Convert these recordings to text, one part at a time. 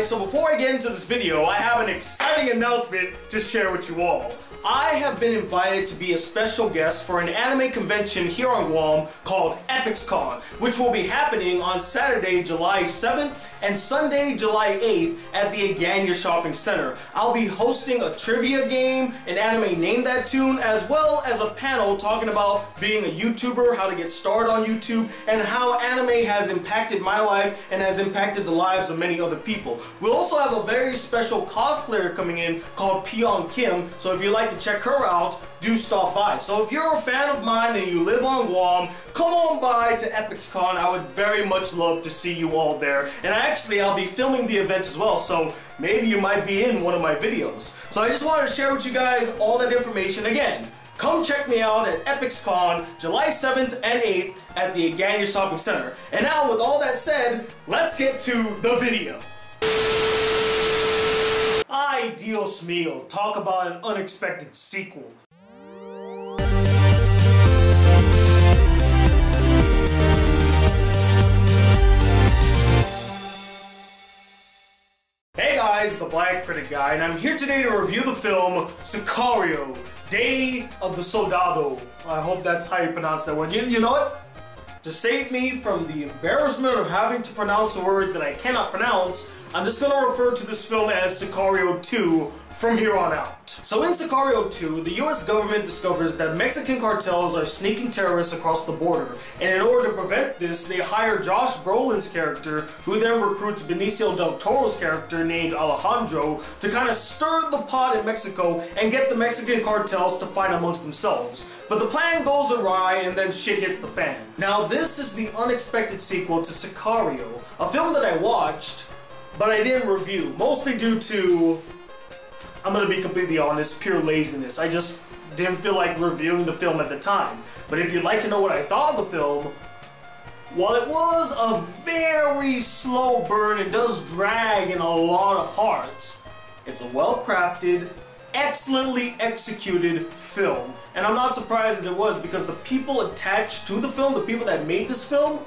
guys, so before I get into this video, I have an exciting announcement to share with you all. I have been invited to be a special guest for an anime convention here on Guam called EpicsCon, which will be happening on Saturday, July 7th and Sunday, July 8th at the Aganya Shopping Center. I'll be hosting a trivia game, an anime Name That Tune, as well as a panel talking about being a YouTuber, how to get started on YouTube, and how anime has impacted my life and has impacted the lives of many other people. We'll also have a very special cosplayer coming in called Pyong Kim, so if you'd like to check her out, do stop by. So if you're a fan of mine and you live on Guam, come on by to EpicsCon. I would very much love to see you all there. And I'll be filming the event as well, so maybe you might be in one of my videos. So I just wanted to share with you guys all that information. Again, come check me out at EpicsCon, July 7th and 8th at the Aganya Shopping Center. And now, with all that said, let's get to the video. Ay, Dios mío, talk about an unexpected sequel. Hey guys, the Black Critic Guy, and I'm here today to review the film Sicario, Day of the Soldado. I hope that's how you pronounce that word. You know what? To save me from the embarrassment of having to pronounce a word that I cannot pronounce, I'm just going to refer to this film as Sicario 2 from here on out. So in Sicario 2, the US government discovers that Mexican cartels are sneaking terrorists across the border, and in order to prevent this, they hire Josh Brolin's character, who then recruits Benicio del Toro's character named Alejandro to kind of stir the pot in Mexico and get the Mexican cartels to fight amongst themselves. But the plan goes awry and then shit hits the fan. Now this is the unexpected sequel to Sicario, a film that I watched, but I didn't review, mostly due to, I'm gonna be completely honest, pure laziness. I just didn't feel like reviewing the film at the time. But if you'd like to know what I thought of the film, while it was a very slow burn and does drag in a lot of parts, it's a well-crafted, excellently executed film. And I'm not surprised that it was, because the people attached to the film, the people that made this film,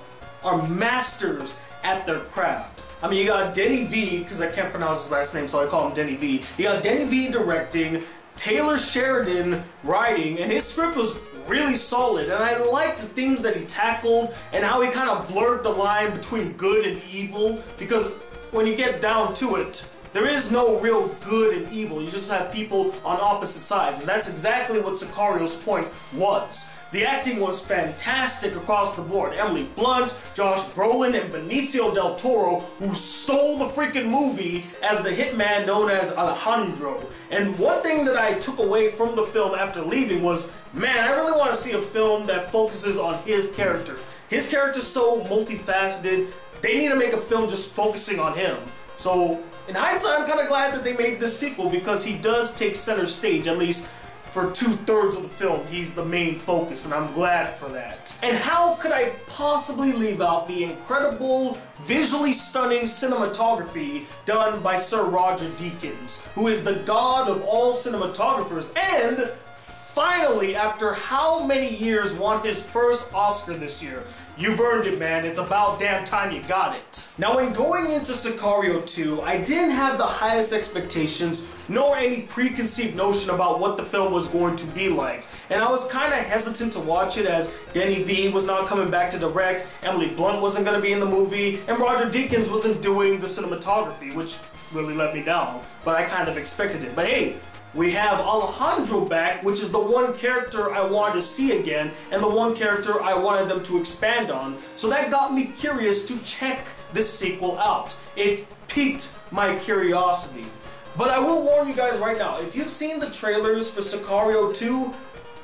are masters at their craft. I mean, you got Denny V, because I can't pronounce his last name, so I call him Denny V. You got Denny V directing, Taylor Sheridan writing, and his script was really solid. And I liked the themes that he tackled and how he kind of blurred the line between good and evil, because when you get down to it, there is no real good and evil. You just have people on opposite sides, and that's exactly what Sicario's point was. The acting was fantastic across the board. Emily Blunt, Josh Brolin, and Benicio del Toro, who stole the freaking movie as the hitman known as Alejandro. And one thing that I took away from the film after leaving was, man, I really want to see a film that focuses on his character. His character's so multifaceted, they need to make a film just focusing on him. So, in hindsight, I'm kind of glad that they made this sequel, because he does take center stage, at least for 2/3 of the film. He's the main focus, and I'm glad for that. And how could I possibly leave out the incredible, visually stunning cinematography done by Sir Roger Deakins, who is the god of all cinematographers, and finally, after how many years, won his first Oscar this year. You've earned it, man. It's about damn time you got it. Now, when going into Sicario 2, I didn't have the highest expectations, nor any preconceived notion about what the film was going to be like. And I was kind of hesitant to watch it, as Denny V was not coming back to direct, Emily Blunt wasn't going to be in the movie, and Roger Deakins wasn't doing the cinematography, which really let me down. But I kind of expected it. But hey, we have Alejandro back, which is the one character I wanted to see again, and the one character I wanted them to expand on. So that got me curious to check this sequel out. It piqued my curiosity. But I will warn you guys right now, if you've seen the trailers for Sicario 2,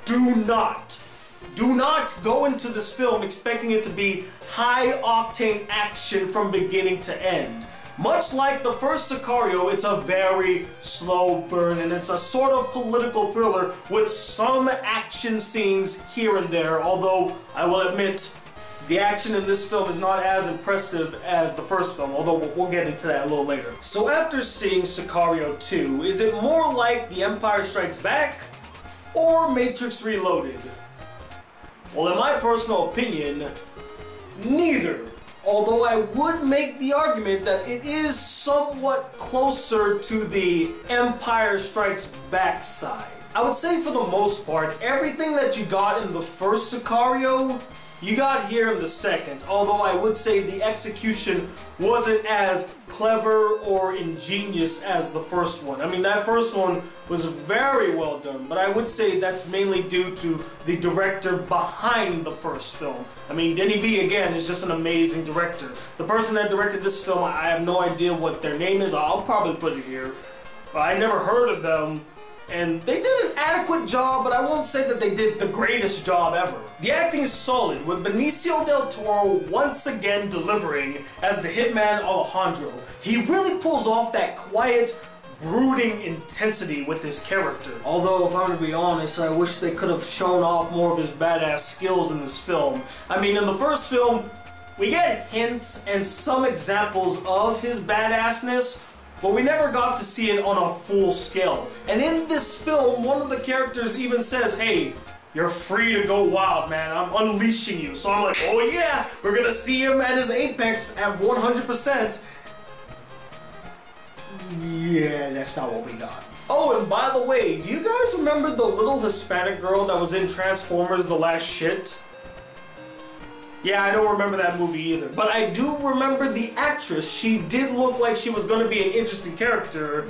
do not go into this film expecting it to be high-octane action from beginning to end. Much like the first Sicario, it's a very slow burn, and it's a sort of political thriller with some action scenes here and there, although I will admit the action in this film is not as impressive as the first film, although we'll get into that a little later. So after seeing Sicario 2, is it more like The Empire Strikes Back or Matrix Reloaded? Well, in my personal opinion, neither. Although I would make the argument that it is somewhat closer to the Empire Strikes Back side. I would say for the most part, everything that you got in the first Sicario, you got here in the second. Although I would say the execution wasn't as clever or ingenious as the first one. I mean, that first one was very well done, but I would say that's mainly due to the director behind the first film. I mean, Denny V, again, is just an amazing director. The person that directed this film, I have no idea what their name is. I'll probably put it here. I never heard of them. And they did an adequate job, but I won't say that they did the greatest job ever. The acting is solid, with Benicio del Toro once again delivering as the hitman Alejandro. He really pulls off that quiet, brooding intensity with his character. Although, if I'm to be honest, I wish they could have shown off more of his badass skills in this film. I mean, in the first film, we get hints and some examples of his badassness, but we never got to see it on a full scale. And in this film, one of the characters even says, hey, you're free to go wild, man. I'm unleashing you. So I'm like, oh yeah, we're gonna see him at his apex at 100%. Yeah, that's not what we got. Oh, and by the way, do you guys remember the little Hispanic girl that was in Transformers: The Last Shit? Yeah, I don't remember that movie either. But I do remember the actress. She did look like she was going to be an interesting character.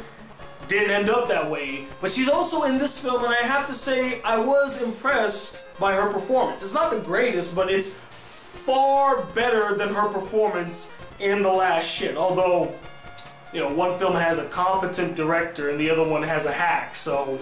Didn't end up that way. But she's also in this film, and I have to say, I was impressed by her performance. It's not the greatest, but it's far better than her performance in The Last Shit. Although, you know, one film has a competent director and the other one has a hack, so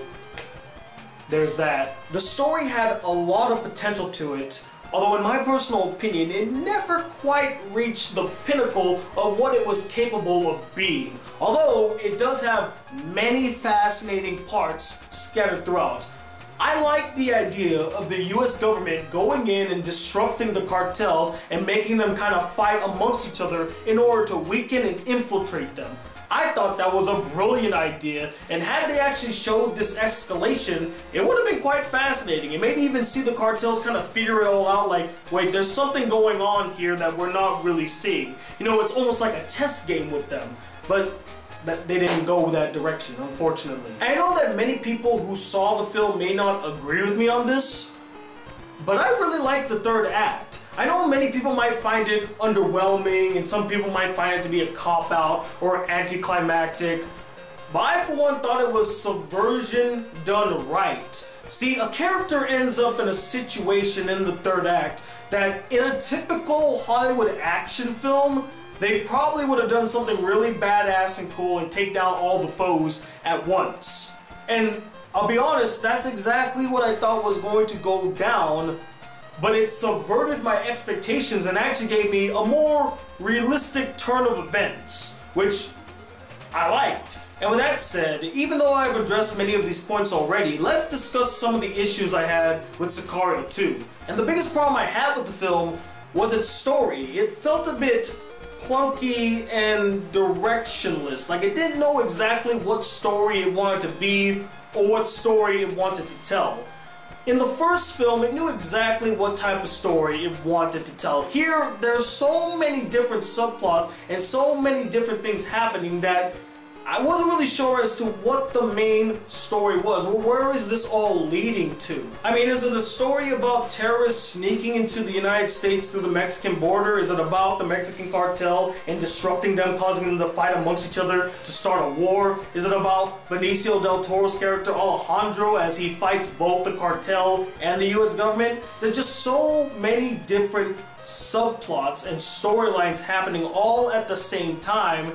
there's that. The story had a lot of potential to it. Although in my personal opinion, it never quite reached the pinnacle of what it was capable of being. Although it does have many fascinating parts scattered throughout. I like the idea of the US government going in and disrupting the cartels and making them kind of fight amongst each other in order to weaken and infiltrate them. I thought that was a brilliant idea, and had they actually showed this escalation, it would have been quite fascinating, and maybe even see the cartels kind of figure it all out like, wait, there's something going on here that we're not really seeing. You know, it's almost like a chess game with them, but they didn't go that direction, unfortunately. I know that many people who saw the film may not agree with me on this, but I really like the third act. I know many people might find it underwhelming, and some people might find it to be a cop-out or anticlimactic, but I for one thought it was subversion done right. See, a character ends up in a situation in the third act that in a typical Hollywood action film, they probably would have done something really badass and cool and take down all the foes at once. And I'll be honest, that's exactly what I thought was going to go down, but it subverted my expectations and actually gave me a more realistic turn of events, which I liked. And with that said, even though I've addressed many of these points already, let's discuss some of the issues I had with Sicario 2. And the biggest problem I had with the film was its story. It felt a bit clunky and directionless. Like, it didn't know exactly what story it wanted to be or what story it wanted to tell. In the first film, it knew exactly what type of story it wanted to tell. Here, there's so many different subplots and so many different things happening that I wasn't really sure as to what the main story was. Where is this all leading to? I mean, is it a story about terrorists sneaking into the United States through the Mexican border? Is it about the Mexican cartel and disrupting them, causing them to fight amongst each other to start a war? Is it about Benicio del Toro's character Alejandro as he fights both the cartel and the US government? There's just so many different subplots and storylines happening all at the same time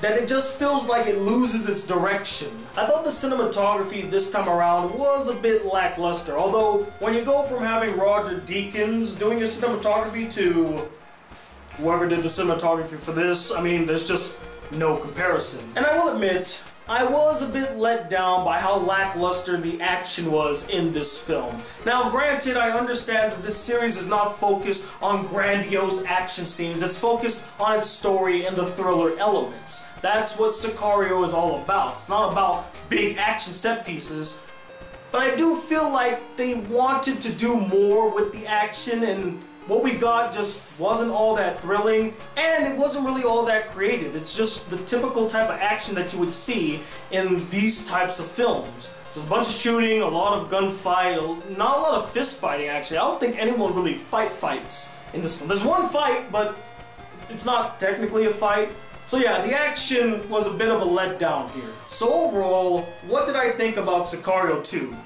that it just feels like it loses its direction. I thought the cinematography this time around was a bit lackluster, although when you go from having Roger Deakins doing the cinematography to whoever did the cinematography for this, I mean, there's just no comparison. And I will admit, I was a bit let down by how lackluster the action was in this film. Now granted, I understand that this series is not focused on grandiose action scenes, it's focused on its story and the thriller elements. That's what Sicario is all about. It's not about big action set pieces, but I do feel like they wanted to do more with the action and what we got just wasn't all that thrilling, and it wasn't really all that creative. It's just the typical type of action that you would see in these types of films. There's a bunch of shooting, a lot of gunfight, not a lot of fist fighting actually. I don't think anyone really fights in this film. There's one fight, but it's not technically a fight. So yeah, the action was a bit of a letdown here. So overall, what did I think about Sicario 2?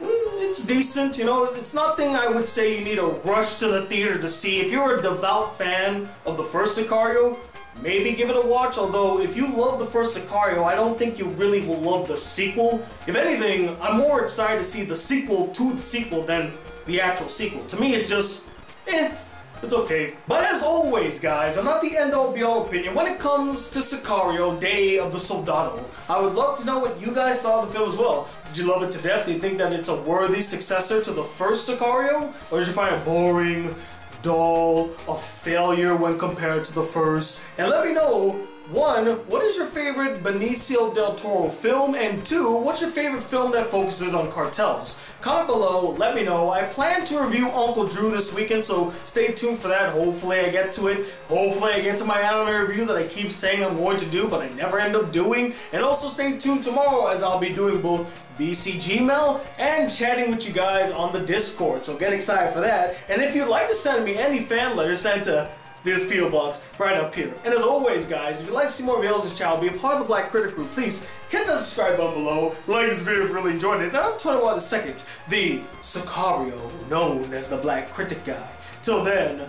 It's decent, you know, it's nothing I would say you need to rush to the theater to see. If you're a devout fan of the first Sicario, maybe give it a watch, although if you love the first Sicario, I don't think you really will love the sequel. If anything, I'm more excited to see the sequel to the sequel than the actual sequel. To me, it's just, it's okay. But as always, guys, I'm not the end-all be-all opinion. When it comes to Sicario, Day of the Soldado, I would love to know what you guys thought of the film as well. Did you love it to death? Do you think that it's a worthy successor to the first Sicario? Or did you find it boring, dull, a failure when compared to the first? And let me know, 1, what is your favorite Benicio del Toro film? And 2, what's your favorite film that focuses on cartels? Comment below, let me know. I plan to review Uncle Drew this weekend, so stay tuned for that. Hopefully I get to it. Hopefully I get to my anime review that I keep saying I'm going to do, but I never end up doing. And also stay tuned tomorrow, as I'll be doing both BCGmail and chatting with you guys on the Discord, so get excited for that. And if you'd like to send me any fan letters, send to this P.O. box right up here. And as always, guys, if you'd like to see more videos of this channel, be a part of the Black Critic group, please hit that subscribe button below, like this video if you really enjoyed it. Now I'm 21 seconds, the Sicario, known as the Black Critic Guy. Till then,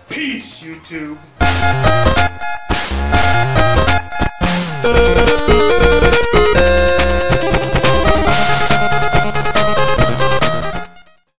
peace, YouTube.